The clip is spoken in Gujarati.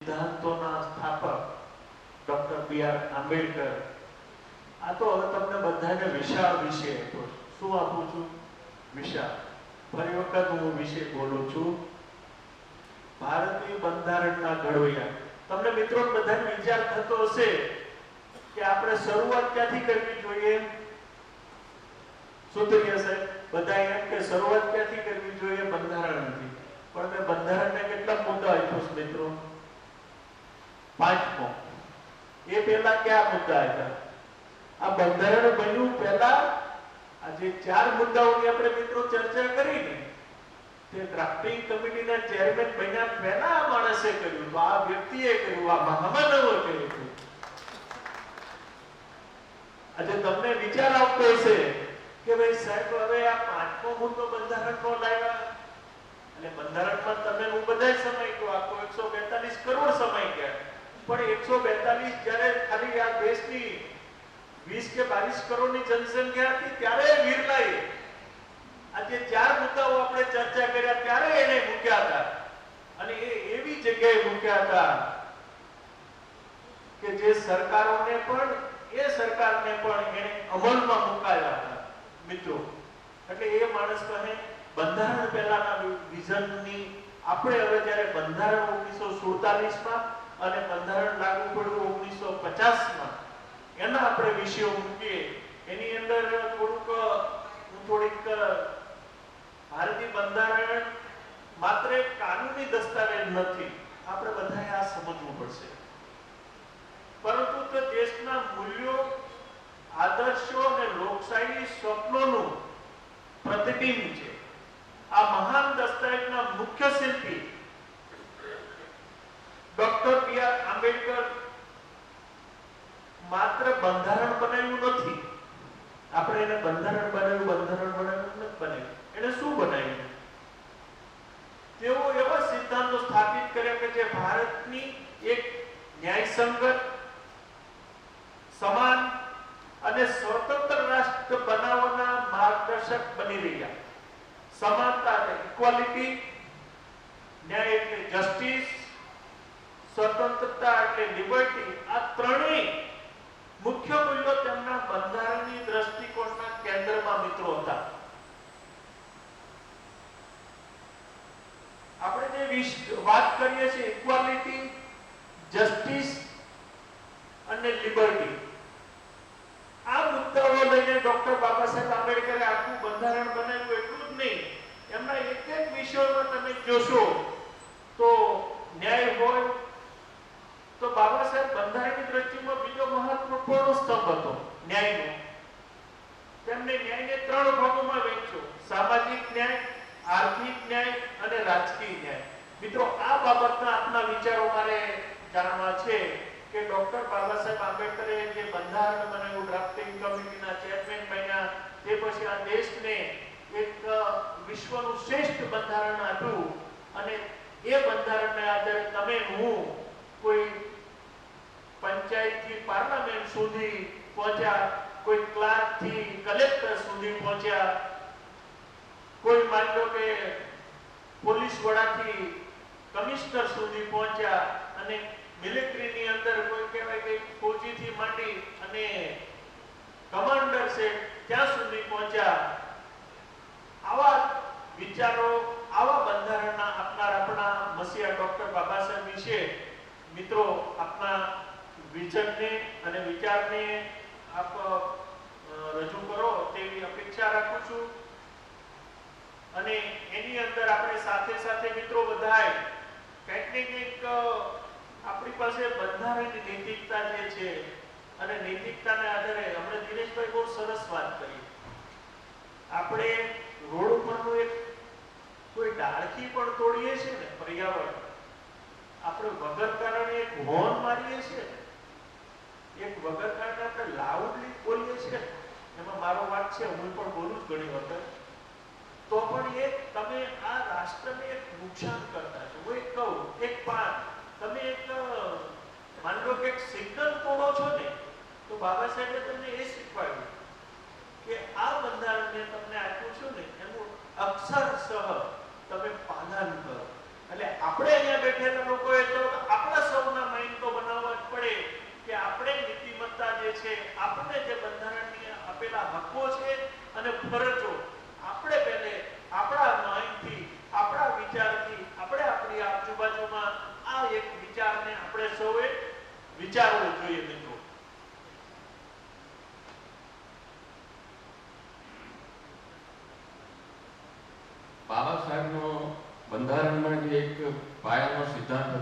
સિદ્ધાંતોના સ્થાપક ડોક્ટર બી.આર. આંબેડકર. આ તો હવે તમને બધાને વિશાળ વિશે શું આપું છું? વિશાળ. ફરી વખત હું વિશે બોલું છું. ભારતીય બંધારણના ઘડવૈયા. તમને મિત્રો બધાને વિચાર થતો હશે કે આપણે શરૂઆત ક્યાંથી કરવી જોઈએ? સૂત્રીય સાહેબ બધા એમ કે શરૂઆત ક્યાંથી કરવી જોઈએ? બંધારણથી. પણ મેં બંધારણને કેટલા મુદ્દા આપ્યો છે મિત્રો? 5મો. એ પહેલા કયા મુદ્દા હતા? આ બંધારણ બન્યું પહેલા આ જે 4 મુદ્દાઓની આપણે મિત્રો ચર્ચા કરી ને, તે ડ્રાફ્ટિંગ કમિટીના ચેરમેન બન્યા પહેલા આ માણસે કર્યું, તો આ વ્યક્તિએ કર્યું, આ મહામાનવે કર્યું. આજે તમને વિચાર આવતો હશે કે ભાઈ સાહેબ હવે આ 5મો મુદ્દો બંધારણનો લાવ્યા, એટલે બંધારણમાં તમે હું બધાય સમય ગયો, આખો 142 કરોડ સમય ગયા, પણ 142 જ્યારે ખાલી આ દેશની 20 કે 22 કરોડની જનસંખ્યા હતી ત્યારે વિરલાએ આ જે 4 મુદ્દાઓ આપણે ચર્ચા કર્યા ત્યારે એને મૂક્યા હતા, અને એ એવી જગ્યાએ મૂક્યા હતા કે જે સરકારોને પણ એને અમલમાં મુકાયા હતા મિત્રો. એટલે એ માણસ કહે બંધારણ પહેલાના વિઝનની આપણે હવે જ્યારે બંધારણ 1947માં અને બંધારણ લાગુ પડ્યું 1950માં, એના આપણે વિષયો મૂકીએ. એની અંદર થોડીક ભારતીય બંધારણ માત્ર એક કાનૂની દસ્તાવેજ નથી, આપણે બધાએ આ સમજવું પડશે, પરંતુ તે દેશના મૂલ્યો, આદર્શો અને લોકશાહી સ્વપ્નોનું પ્રતિબિંબ છે. આ મહાન દસ્તાવેજના મુખ્ય શિલ્પી ડોક્ટર બી.આર. આંબેડકર માત્ર બંધારણ બનાવ્યું નથી. આપણે એને બંધારણ બનાવ્યું નથી બનાવ્યું. એને શું બનાવ્યું? તેઓ એવા સિદ્ધાંતો સ્થાપિત કર્યા કે જે ભારતની એક ન્યાયસંગત, સમાન અને સ્વતંત્ર રાષ્ટ્ર બનાવવાના માર્ગદર્શક બની રહ્યા. સમાનતા એટલે ઇક્વાલિટી, ન્યાય એટલે જસ્ટિસ, સ્વતંત્રતા એટલે લિબર્ટી, આ ત્રણેય મુખ્ય મૂલ્યો તેમના બંધારણની દ્રષ્ટિકોણના કેન્દ્રમાં મિત્રો હતા. આપણે જે વાત કરીએ છીએ ઇક્વાલિટી, જસ્ટિસ અને લિબર્ટી, આ મુદ્દાઓ લઈને ડોક્ટર બાબા સાહેબ આંબેડકરે આખું બંધારણ બનાવ્યું. એટલું જ નહીં, એમના એક વિષયોમાં તમે જોશો તો ન્યાય હોય તો બાબા સાહેબ બંધારણની દ્રષ્ટિમાં બીજો મહત્વપૂર્ણ સ્તંભ હતો ન્યાયનો. તેમને ન્યાયને 3 ભાગોમાં વહેંચ્યો: સામાજિક ન્યાય, આર્થિક ન્યાય અને રાજકીય ન્યાય. મિત્રો આ બાબતના આપના વિચારો મારે જાણવા છે કે ડોક્ટર બાબા સાહેબ આંબેડકરે જે બંધારણ બનાવ્યું, ડ્રાફ્ટિંગ કમિટીના ચેરમેન બન્યા, તે પછી આ દેશને એક વિશ્વનું શ્રેષ્ઠ બંધારણ આપ્યું, અને એ બંધારણને આધારે તમે હું કોઈ પંચાયતથી પાર્લામેન્ટ સુધી પહોંચ્યા, કોઈ ક્લાર્કથી કલેક્ટર સુધી પહોંચ્યા, કોઈ માની લો કે પોલીસ વડાથી કમિશનર સુધી પહોંચ્યા, અને મિલિટરીની અંદર કોઈ કહેવાય કે ફૌજીથી માંડી અને કમાન્ડર છે ત્યાં સુધી પહોંચ્યા. આવા વિચારો, આવા બંધારણના આપનાર આપણા મસીહા ડોક્ટર બાબા સાહેબ વિશે મિત્રો આપના વિઝનને અને વિચારને આપ રજૂ કરો તેવી અપેક્ષા રાખું છું. અને એની અંદર આપણે સાથે સાથે મિત્રો બધાય કંઈક ને કંઈક આપણી પાસે બંધારણની નૈતિકતા જે છે, અને નૈતિકતાના આધારે હમણાં દિનેશભાઈ બહુ સરસ વાત કરી. આપણે રોડ ઉપરનું એક કોઈ ડાળખી પણ તોડીએ છીએ ને, પર્યાવરણ, આપણે વગર કારણે એક હોર્ન મારીએ છીએ, એક વગર કારણે આપણે લાઉડલી બોલીએ છીએ, એમાં મારો વાત છે, હું પણ બોલું જ ઘણી વખત, તો પણ એક તમે આ રાષ્ટ્રને એક નુકસાન કરતા છો. હું એક કહું, એક પાન તમે એક માની લો કે એક સિગ્નલ તોડો છો ને, તો બાબા સાહેબે તમને એ શીખવાડ્યું કે આ બંધારણને તમને આપ્યું છું ને, એનું અક્ષરશઃ તમે પાલન કરો. એટલે આપણે અહીંયા બેઠેલા લોકોએ તો આપણા સૌના માઇન્ડ તો બનાવવા જ પડે કે આપણે નીતિમત્તા જે છે, આપણે જે બંધારણીય આપેલા હકો છે અને ફરજો, આપણે પહેલે આપણા માઇન્ડથી, આપણા વિચારથી, આપણે આપણી આજુબાજુમાં આ એક વિચારને આપણે સૌએ વિચારવો જોઈએ મિત્રો. બાબા સાહેબનો બંધારણમાં જે એક પાયાનો સિદ્ધાંત હતો